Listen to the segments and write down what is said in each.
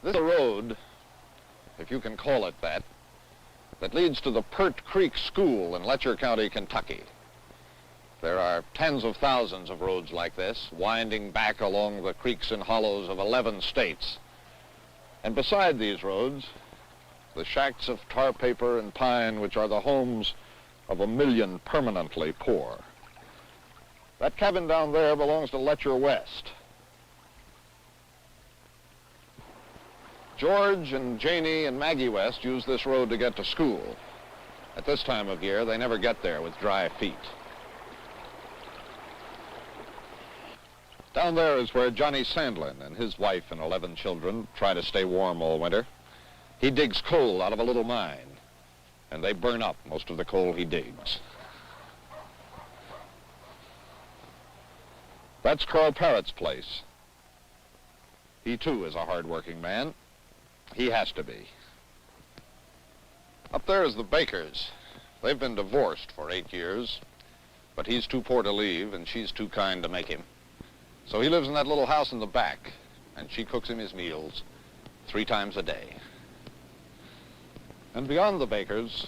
This is a road, if you can call it that leads to the Pert Creek School in Letcher County, Kentucky. There are tens of thousands of roads like this, winding back along the creeks and hollows of 11 states. And beside these roads, the shacks of tar paper and pine, which are the homes of 1 million permanently poor. That cabin down there belongs to Letcher West. George and Janie and Maggie West use this road to get to school. At this time of year, they never get there with dry feet. Down there is where Johnny Sandlin and his wife and 11 children try to stay warm all winter. He digs coal out of a little mine, and they burn up most of the coal he digs. That's Carl Parrott's place. He, too, is a hard-working man. He has to be. Up there is the Bakers. They've been divorced for 8 years, but he's too poor to leave, and she's too kind to make him. So he lives in that little house in the back, and she cooks him his meals 3 times a day. And beyond the Bakers,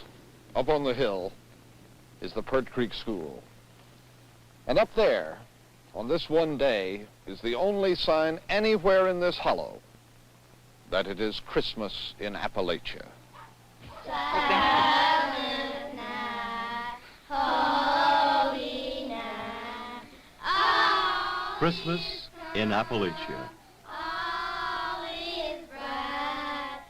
up on the hill, is the Pert Creek School. And up there, on this one day, is the only sign anywhere in this hollow that it is Christmas in Appalachia. Silent night, holy night, all Christmas in Appalachia. all is bright,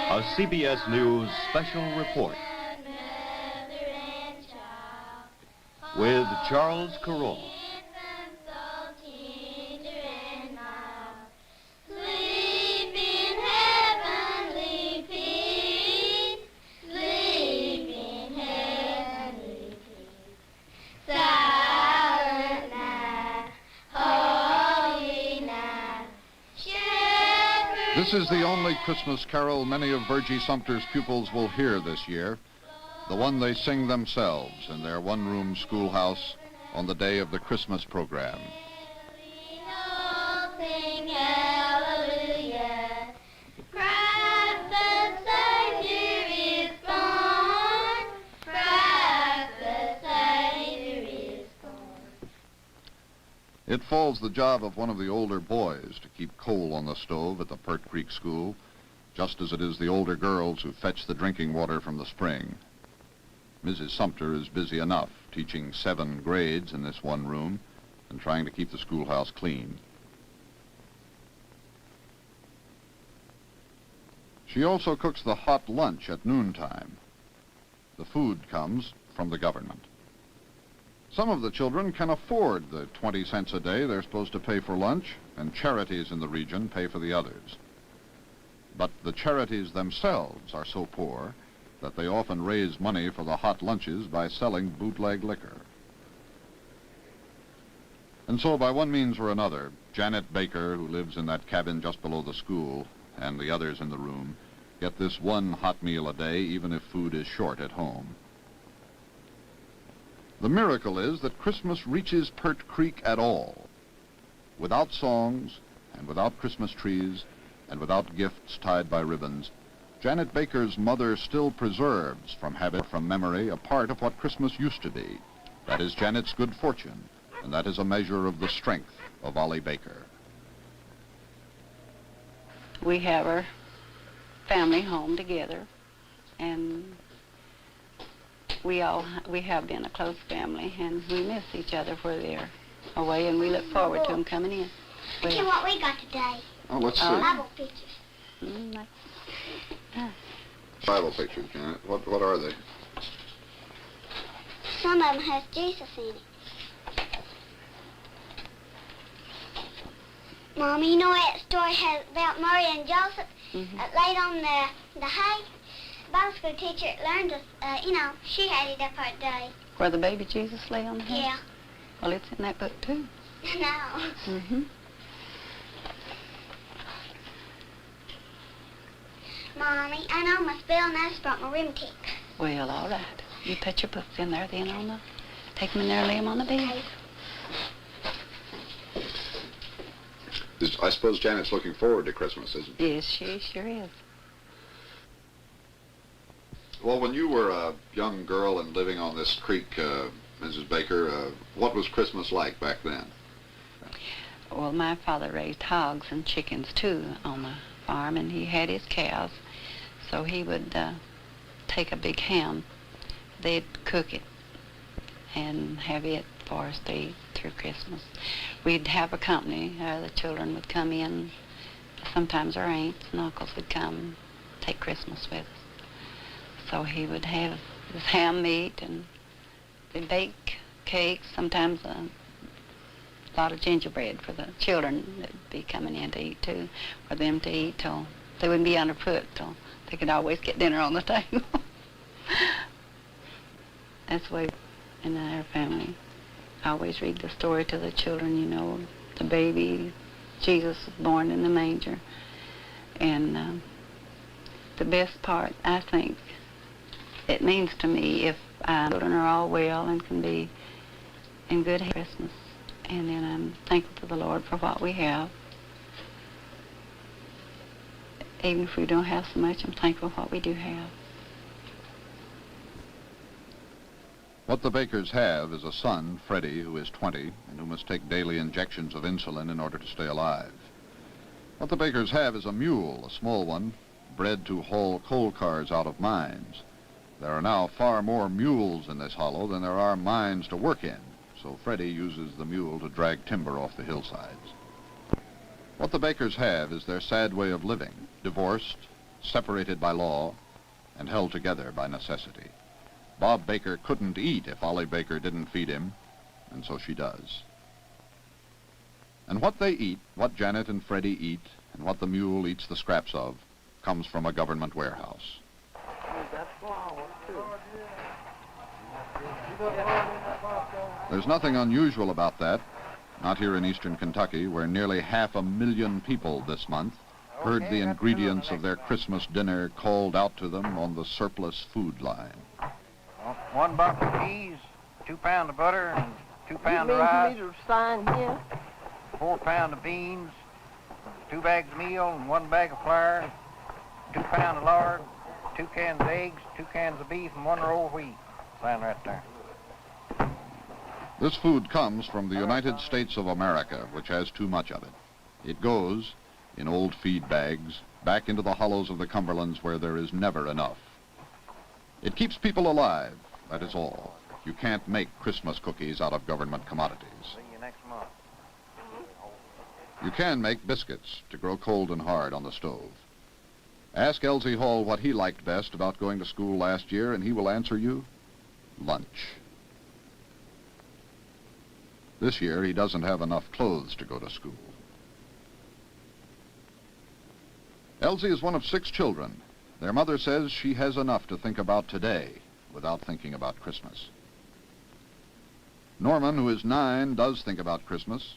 A CBS News special report mother and child, with Charles Kuralt. infant so tender and mild, sleep in heavenly peace, sleep in heavenly peace. Silent night, holy night, shepherd. This is the only Christmas carol many of Virgie Sumter's pupils will hear this year, the one they sing themselves in their one-room schoolhouse on the day of the Christmas program. We all sing hallelujah. Christ the Savior is born. Christ the Savior is born. It falls the job of one of the older boys to keep coal on the stove at the Pert Creek School, just as it is the older girls who fetch the drinking water from the spring. Mrs. Sumter is busy enough teaching 7 grades in this one room and trying to keep the schoolhouse clean. She also cooks the hot lunch at noontime. The food comes from the government. Some of the children can afford the 20 cents a day they're supposed to pay for lunch, and charities in the region pay for the others. But the charities themselves are so poor that they often raise money for the hot lunches by selling bootleg liquor. And so, by one means or another, Janet Baker, who lives in that cabin just below the school, and the others in the room, get this one hot meal a day, even if food is short at home. The miracle is that Christmas reaches Pert Creek at all. Without songs, and without Christmas trees, and without gifts tied by ribbons, Janet Baker's mother still preserves from habit, from memory, a part of what Christmas used to be. That is Janet's good fortune, and that is a measure of the strength of Ollie Baker. We have our family home together, and we have been a close family, and we miss each other where they're away, and we look forward to them coming in. Look at what we got today. Oh, let's see. Bible pictures. Bible pictures, Janet. What are they? Some of them has Jesus in it. Mom, you know that story has about Mary and Joseph that laid on the hay? Bible school teacher learned us, she had it up her day. Where the baby Jesus lay on the hay? Yeah. Well, it's in that book, too. No. Mommy, I know my spell and that's brought my rheumatic. Well, all right. You put your books in there then take them in there and lay them on the bed. Is I suppose Janet's looking forward to Christmas, isn't she? Yes, she sure is. Well, when you were a young girl and living on this creek, Mrs. Baker, what was Christmas like back then? Well, my father raised hogs and chickens, too, on the farm, and he had his cows. So he would take a big ham. They'd cook it and have it for us to eat through Christmas. We'd have a company. The children would come in. Sometimes our aunts and uncles would come take Christmas with us. So he would have his ham meat, and they'd bake cakes, sometimes a lot of gingerbread for the children that'd be coming in to eat too, for them to eat till they wouldn't be underfoot, till they could always get dinner on the table. That's the way in our family. I always read the story to the children, you know, the baby, Jesus was born in the manger. And the best part, I think, it means to me if our children are all well and can be in good health Christmas. And then I'm thankful to the Lord for what we have. Even if we don't have so much, I'm thankful for what we do have. What the Bakers have is a son, Freddie, who is 20 and who must take daily injections of insulin in order to stay alive. What the Bakers have is a mule, a small one, bred to haul coal cars out of mines. There are now far more mules in this hollow than there are mines to work in, so Freddie uses the mule to drag timber off the hillsides. What the Bakers have is their sad way of living, divorced, separated by law, and held together by necessity. Bob Baker couldn't eat if Ollie Baker didn't feed him, and so she does. And what they eat, what Janet and Freddie eat, and what the mule eats the scraps of, comes from a government warehouse. There's nothing unusual about that, not here in eastern Kentucky, where nearly 500,000 people this month heard the ingredients of their Christmas dinner called out to them on the surplus food line. 1 bucket of cheese, 2 pounds of butter, and 2 pounds of rice, 4 pounds of beans, 2 bags of meal, and 1 bag of flour, 2 pounds of lard, 2 cans of eggs, 2 cans of beef, and 1 roll of wheat. Sign right there. This food comes from the United States of America, which has too much of it. It goes, in old feed bags, back into the hollows of the Cumberlands where there is never enough. It keeps people alive, that is all. You can't make Christmas cookies out of government commodities. See you next month. You can make biscuits to grow cold and hard on the stove. Ask Elsie Hall what he liked best about going to school last year, and he will answer you, lunch. This year, he doesn't have enough clothes to go to school. Elsie is one of 6 children. Their mother says she has enough to think about today without thinking about Christmas. Norman, who is 9, does think about Christmas,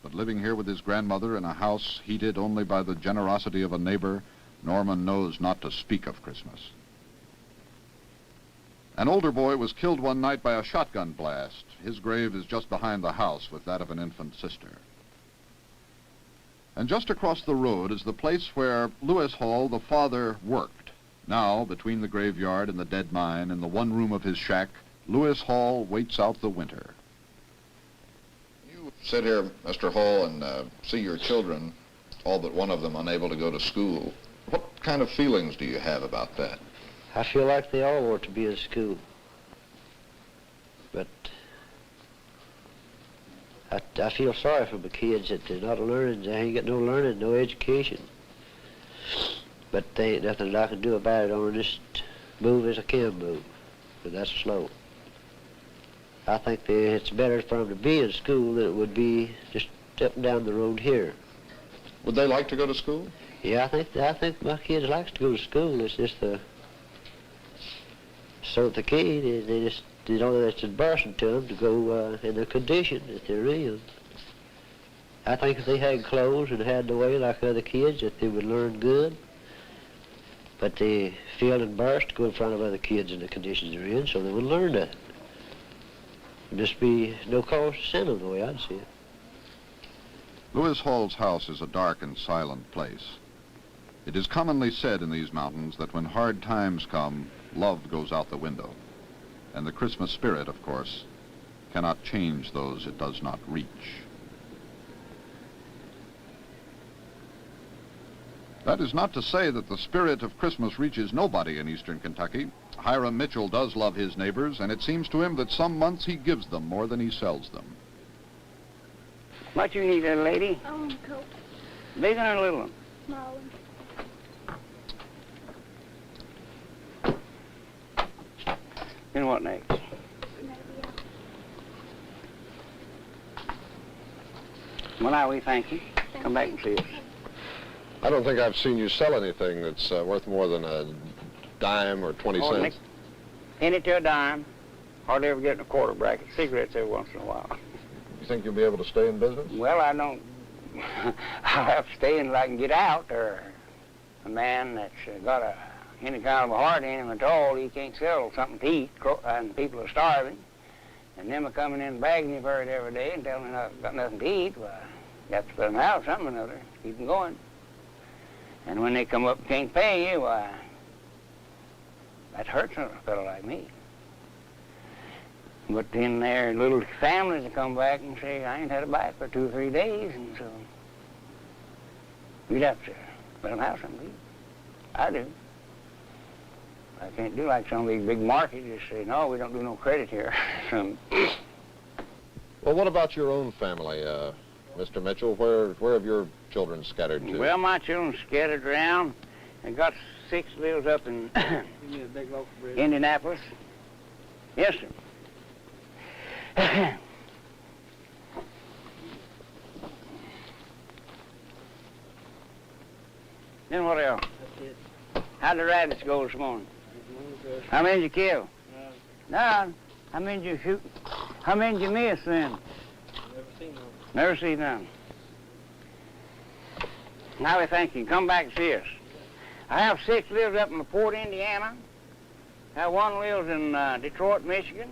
but living here with his grandmother in a house heated only by the generosity of a neighbor, Norman knows not to speak of Christmas. An older boy was killed one night by a shotgun blast. His grave is just behind the house with that of an infant sister. And just across the road is the place where Lewis Hall, the father, worked. Now, between the graveyard and the dead mine, in the one room of his shack, Lewis Hall waits out the winter. You sit here, Mr. Hall, and see your children, all but one of them unable to go to school. What kind of feelings do you have about that? I feel like they all ought to be in school. But I feel sorry for the kids that they're not learning. They ain't got no learning, no education. But there ain't nothing that I can do about it on this move as I can move. But that's slow. I think it's better for them to be in school than it would be just stepping down the road here. Would they like to go to school? Yeah, I think my kids likes to go to school. It's just so the kid, they just, you know, it's embarrassing to them to go in the condition that they're in. I think if they had clothes and had the way like other kids, that they would learn good. But they feel embarrassed to go in front of other kids in the conditions they're in, so they would learn that. There'd just be no cause to send them the way I'd see it. Lewis Hall's house is a dark and silent place. It is commonly said in these mountains that when hard times come, love goes out the window. And the Christmas spirit, of course, cannot change those it does not reach. That is not to say that the spirit of Christmas reaches nobody in eastern Kentucky. Hiram Mitchell does love his neighbors, and it seems to him that some months he gives them more than he sells them. What you need, little lady? I want a Coke. Big one or little one? Small one. And what next? Well, now we thank you. Come back and see us. I don't think I've seen you sell anything that's worth more than a dime or 20 Oh, cents. Penny to a dime. Hardly ever get in a quarter bracket. Cigarettes every once in a while. You think you'll be able to stay in business? Well, I don't. I'll have to stay until I can get out, or a man that's got any kind of a heart in him at all, he can't sell something to eat, and people are starving. And them are coming in begging you for it every day and telling me I've got nothing to eat. Well, you have to put them out something or another, keep them going. And when they come up and can't pay you, why, that hurts a fellow like me. But then there are little families that come back and say, I ain't had a bite for 2 or 3 days, and so you'd have to let them have something to eat. I do. I can't do like some of these big markets, just say, no, we don't do no credit here. Well, what about your own family, Mr. Mitchell? Where have your children scattered to? Well, my children scattered around and got 6 lives up in Indianapolis. Yes, sir. Then what else? How'd the rabbits go this morning? How many did you kill? None. How many did you shoot? How many did you miss then? Never seen none. Never seen none. Now we thank you. Come back and see us. I have 6 lives up in Fort, Indiana. I have 1 lives in Detroit, Michigan.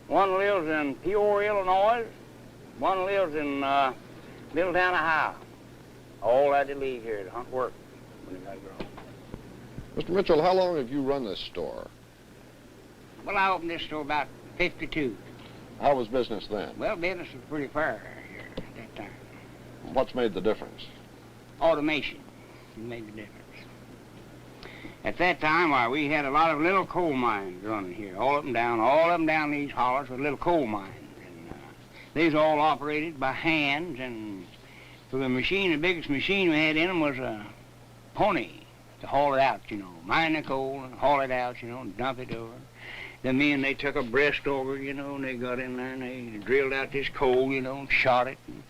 1 lives in Peoria, Illinois. 1 lives in Middletown, Ohio. All had to leave here to hunt work when they got to grow. Mr. Mitchell, how long have you run this store? Well, I opened this store about 52. How was business then? Well, business was pretty fair here at that time. What's made the difference? Automation made the difference. At that time, why, we had a lot of little coal mines running here, all up and down these hollers with little coal mines. And these all operated by hands, and for the machine, the biggest machine we had in them was a pony to haul it out, you know, mine the coal and haul it out, you know, and dump it over. The men, they took a breast auger, you know, and they got in there and they drilled out this coal, you know, and shot it and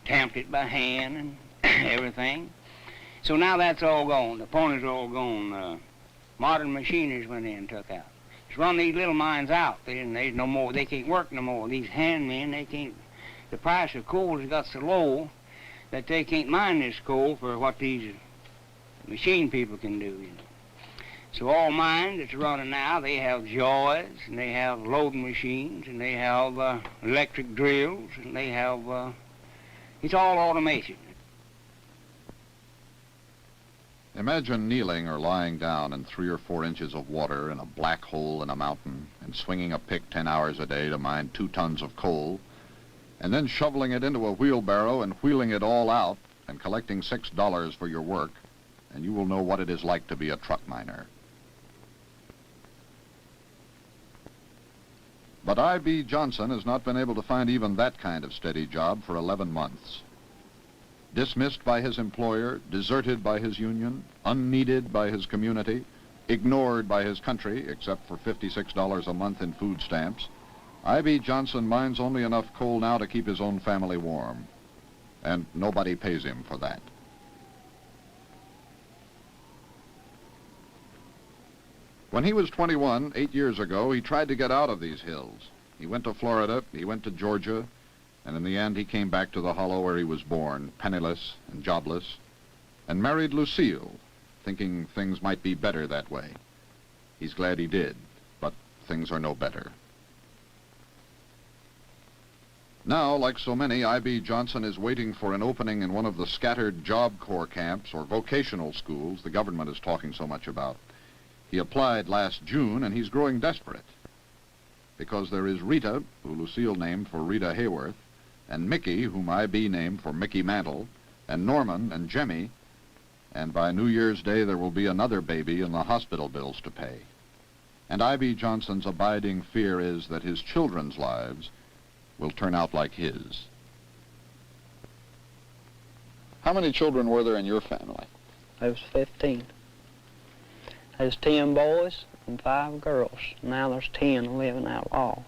tamped it by hand and everything. So now that's all gone. The pony's all gone. Modern machineries went in and took out. Just run these little mines out. There's no more. They can't work no more. These handmen, they can't. The price of coal has got so low that they can't mine this coal for what these machine people can do, you know. So all mines that's running now, they have jaws, and they have loading machines, and they have electric drills, and they have, it's all automation. Imagine kneeling or lying down in 3 or 4 inches of water in a black hole in a mountain and swinging a pick 10 hours a day to mine 2 tons of coal, and then shoveling it into a wheelbarrow and wheeling it all out and collecting $6 for your work, and you will know what it is like to be a truck miner. But I.B. Johnson has not been able to find even that kind of steady job for 11 months. Dismissed by his employer, deserted by his union, unneeded by his community, ignored by his country, except for $56 a month in food stamps, I.B. Johnson mines only enough coal now to keep his own family warm. And nobody pays him for that. When he was 21, 8 years ago, he tried to get out of these hills. He went to Florida, he went to Georgia, and in the end he came back to the hollow where he was born, penniless and jobless, and married Lucille, thinking things might be better that way. He's glad he did, but things are no better. Now, like so many, I.B. Johnson is waiting for an opening in one of the scattered Job Corps camps or vocational schools the government is talking so much about. He applied last June, and he's growing desperate. Because there is Rita, who Lucille named for Rita Hayworth, and Mickey, whom I.B. named for Mickey Mantle, and Norman and Jemmy, and by New Year's Day there will be another baby and the hospital bills to pay. And I.B. Johnson's abiding fear is that his children's lives will turn out like his. How many children were there in your family? There was 15. There's 10 boys and 5 girls. Now there's 10 living out all.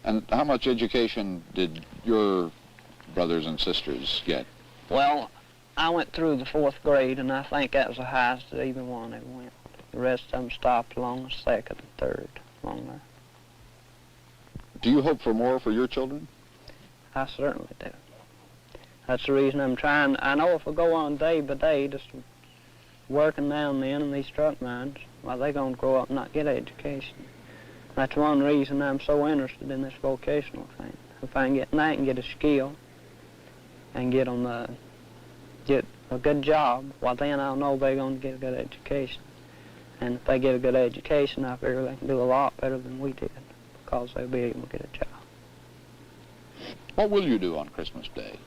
And how much education did your brothers and sisters get? Well, I went through the 4th grade, and I think that was the highest that either one ever went. The rest of them stopped along the 2nd and 3rd, along there. Do you hope for more for your children? I certainly do. That's the reason I'm trying. I know if I go on day by day, just working down then in these truck mines, well, they're going to grow up and not get education. That's one reason I'm so interested in this vocational thing. If I can get in that and get a skill and get a good job, well, then I'll know they're going to get a good education. And if they get a good education, I figure they can do a lot better than we did, because they'll be able to get a job. What will you do on Christmas Day?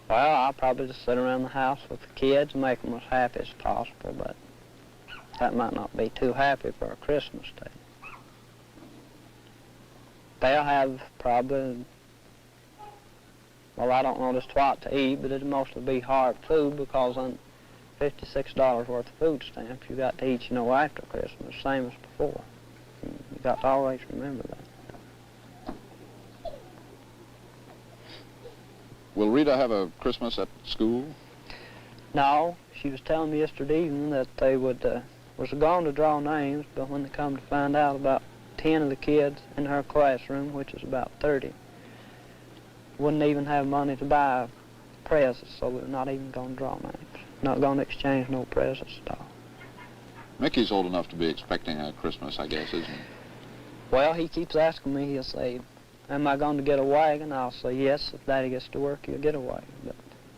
Well, I'll probably just sit around the house with the kids and make them as happy as possible, but that might not be too happy for a Christmas Day. They'll have probably, well, I don't know just what to eat, but it'll mostly be hard food, because on $56 worth of food stamps you got to eat, after Christmas, same as before. And you got to always remember that. Will Rita have a Christmas at school? No, she was telling me yesterday evening that they was going to draw names, but when they come to find out, about 10 of the kids in her classroom, which is about 30, wouldn't even have money to buy presents, so they're not even going to draw names. Not going to exchange no presents at all. Mickey's old enough to be expecting a Christmas, I guess, isn't he? Well, he keeps asking me, he'll say, am I going to get a wagon? I'll say, yes, if Daddy gets to work, he'll get a wagon. But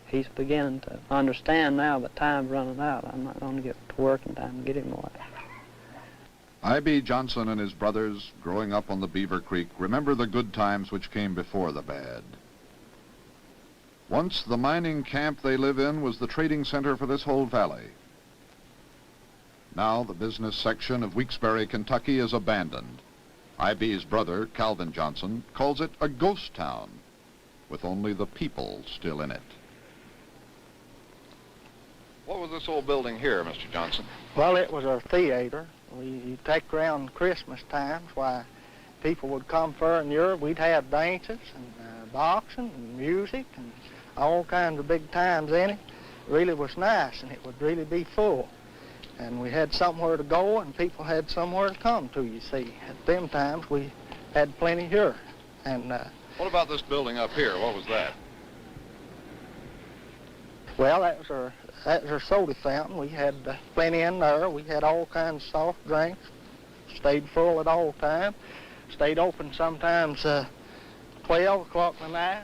he's beginning to understand now that time's running out. I'm not going to get to work in time to get him a wagon. I.B. Johnson and his brothers, growing up on the Beaver Creek, remember the good times which came before the bad. Once the mining camp they live in was the trading center for this whole valley. Now the business section of Weeksberry, Kentucky is abandoned. I.B.'s brother, Calvin Johnson, calls it a ghost town, with only the people still in it. What was this old building here, Mr. Johnson? Well, it was our theater. You take around Christmas times, why people would come for in Europe. We'd have dances and boxing and music and all kinds of big times in it. It really was nice, and it would really be full. And we had somewhere to go, and people had somewhere to come to, you see. At them times, we had plenty here. And what about this building up here? What was that? Well, that was our soda fountain. We had plenty in there. We had all kinds of soft drinks. Stayed full at all time. Stayed open sometimes 12 o'clock in the night,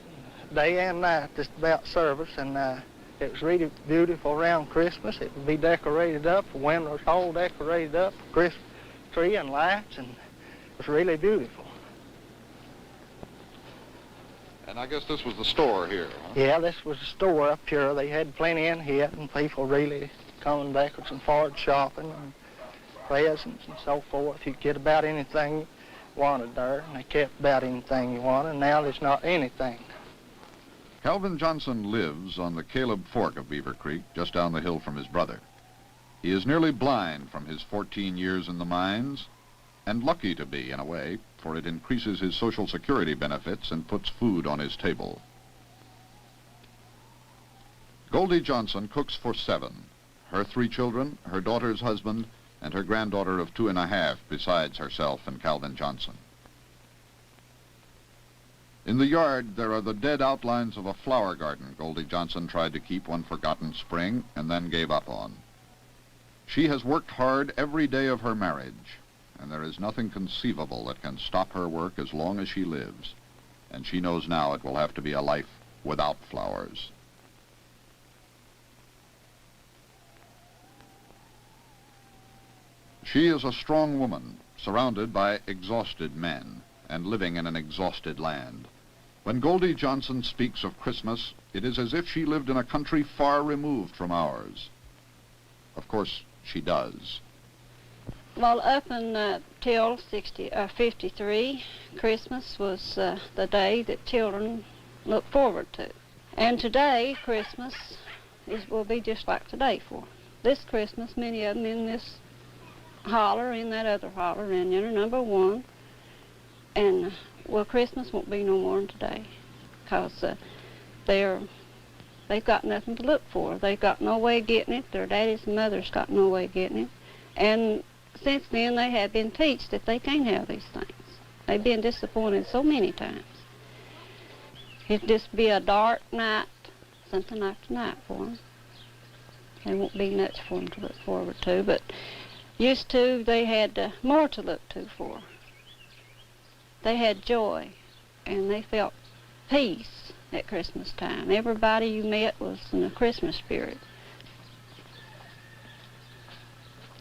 day and night, just about service. And it was really beautiful around Christmas. It would be decorated up. The windows all decorated up, Christmas tree and lights, and it was really beautiful. And I guess this was the store here, huh? Yeah, this was the store up here. They had plenty in here, and people really coming backwards and forwards shopping and presents and so forth. You could get about anything you wanted there, and they kept about anything you wanted. Now there's not anything. Calvin Johnson lives on the Caleb Fork of Beaver Creek, just down the hill from his brother. He is nearly blind from his 14 years in the mines, and lucky to be, in a way, for it increases his Social Security benefits and puts food on his table. Goldie Johnson cooks for 7, her 3 children, her daughter's husband, and her granddaughter of 2 1/2, besides herself and Calvin Johnson. In the yard, there are the dead outlines of a flower garden Goldie Johnson tried to keep one forgotten spring and then gave up on. She has worked hard every day of her marriage, and there is nothing conceivable that can stop her work as long as she lives. and she knows now it will have to be a life without flowers. She is a strong woman, surrounded by exhausted men, and living in an exhausted land. When Goldie Johnson speaks of Christmas, it is as if she lived in a country far removed from ours. Of course, she does. Well, up until 53, Christmas was the day that children look forward to. And today, Christmas will be just like today for them. This Christmas, many of them in this holler, in that other holler, in unit number 1. And, well, Christmas won't be no more than today, because they've got nothing to look for. They've got no way of getting it. Their daddies and mothers got no way of getting it. And since then, they have been taught that they can't have these things. They've been disappointed so many times. It'll just be a dark night, something like tonight for them. There won't be much for them to look forward to, but used to, they had more to look to for. They had joy, and they felt peace at Christmas time. Everybody you met was in a Christmas spirit.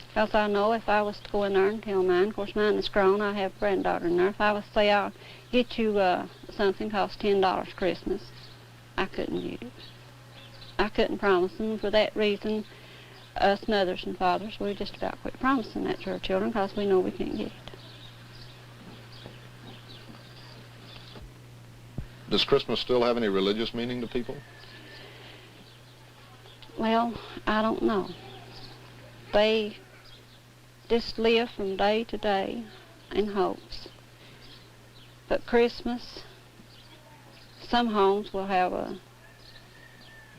Because I know if I was to go in there and tell mine, of course mine is grown, I have a granddaughter in there, if I was to say I'll get you something cost $10 Christmas, I couldn't get it. I couldn't promise them. For that reason, us mothers and fathers, we just about quit promising that to our children because we know we can't get it. Does Christmas still have any religious meaning to people? Well, I don't know. They just live from day to day in hopes. But Christmas, some homes will have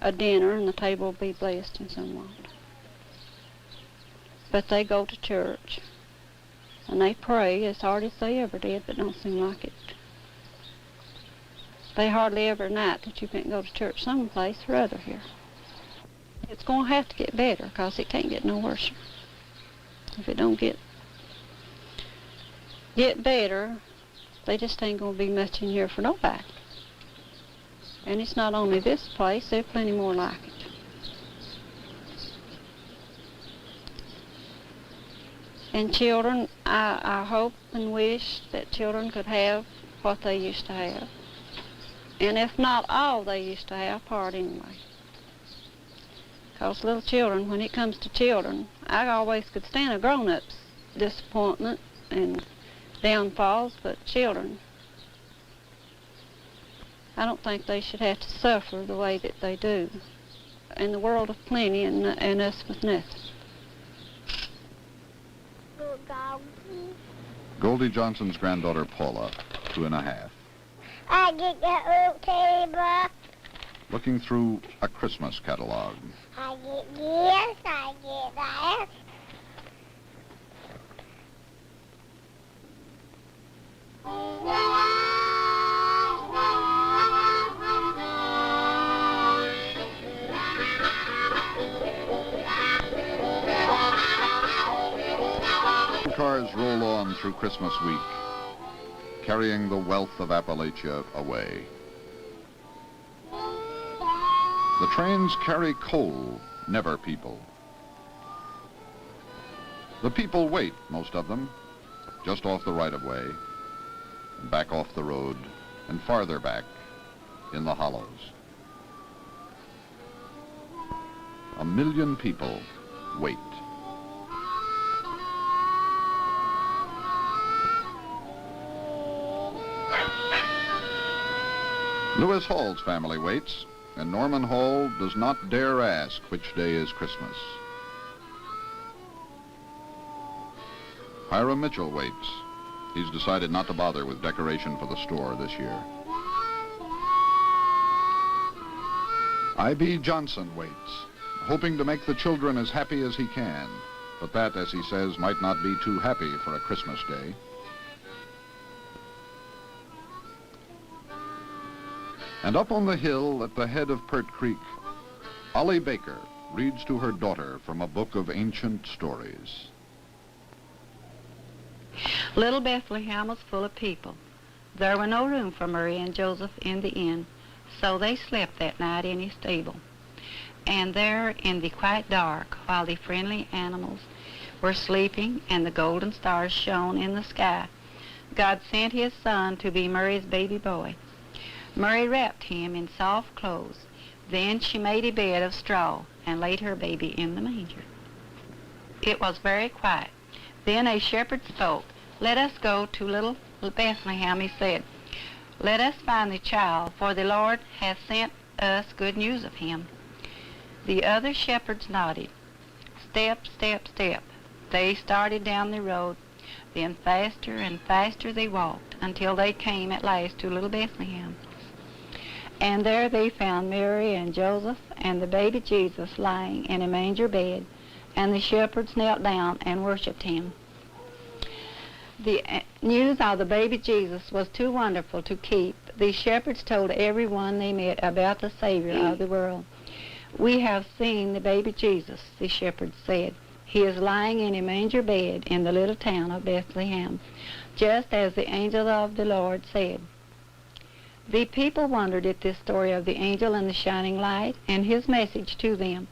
a dinner and the table will be blessed and some won't. But they go to church and they pray as hard as they ever did, but don't seem like it. They hardly ever night that you can't go to church someplace or other here. It's going to have to get better because it can't get no worse. If it don't get better, they just ain't going to be much in here for nobody. And it's not only this place, there's plenty more like it. And children, I hope and wish that children could have what they used to have. And if not all they used to have, part anyway. Because little children, when it comes to children, I always could stand a grown-up's disappointment and downfalls, but children, I don't think they should have to suffer the way that they do. In the world of plenty and us with nothing. Goldie Johnson's granddaughter Paula, 2½. I get that little teddy bear. Looking through a Christmas catalog. I get this, I get that. Cars roll on through Christmas week, carrying the wealth of Appalachia away. The trains carry coal, never people. The people wait, most of them, just off the right-of-way, and back off the road, and farther back in the hollows. 1 million people wait. Lewis Hall's family waits, and Norman Hall does not dare ask which day is Christmas. Hiram Mitchell waits. He's decided not to bother with decoration for the store this year. I.B. Johnson waits, hoping to make the children as happy as he can, but that, as he says, might not be too happy for a Christmas day. And up on the hill at the head of Pert Creek, Ollie Baker reads to her daughter from a book of ancient stories. Little Bethlehem was full of people. There were no room for Mary and Joseph in the inn, so they slept that night in his stable. And there in the quiet dark, while the friendly animals were sleeping and the golden stars shone in the sky, God sent his son to be Mary's baby boy. Mary wrapped him in soft clothes. Then she made a bed of straw and laid her baby in the manger. It was very quiet. Then a shepherd spoke. "Let us go to little Bethlehem," he said. "Let us find the child, for the Lord hath sent us good news of him." The other shepherds nodded. Step, step, step. They started down the road. Then faster and faster they walked until they came at last to little Bethlehem. And there they found Mary and Joseph and the baby Jesus lying in a manger bed, and the shepherds knelt down and worshipped him. The news of the baby Jesus was too wonderful to keep. The shepherds told everyone they met about the Savior of the world. "We have seen the baby Jesus," the shepherds said. "He is lying in a manger bed in the little town of Bethlehem, just as the angel of the Lord said." The people wondered at this story of the angel and the shining light and his message to them.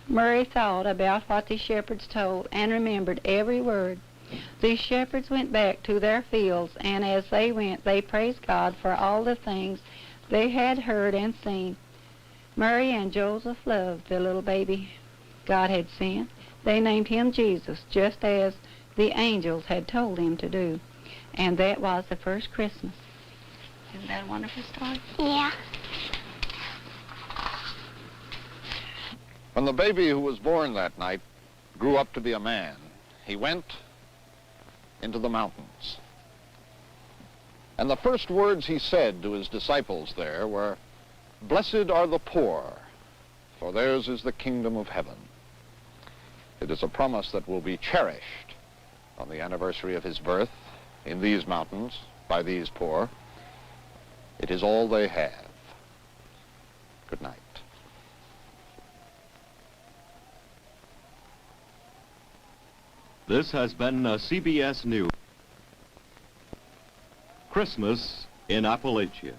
Mary thought about what the shepherds told and remembered every word. The shepherds went back to their fields, and as they went, they praised God for all the things they had heard and seen. Mary and Joseph loved the little baby God had sent. They named him Jesus, just as the angels had told them to do. And that was the first Christmas. Isn't that a wonderful story? Yeah. When the baby who was born that night grew up to be a man, he went into the mountains. And the first words he said to his disciples there were, "Blessed are the poor, for theirs is the kingdom of heaven." It is a promise that will be cherished on the anniversary of his birth in these mountains by these poor. It is all they have. Good night. This has been a CBS News. Christmas in Appalachia.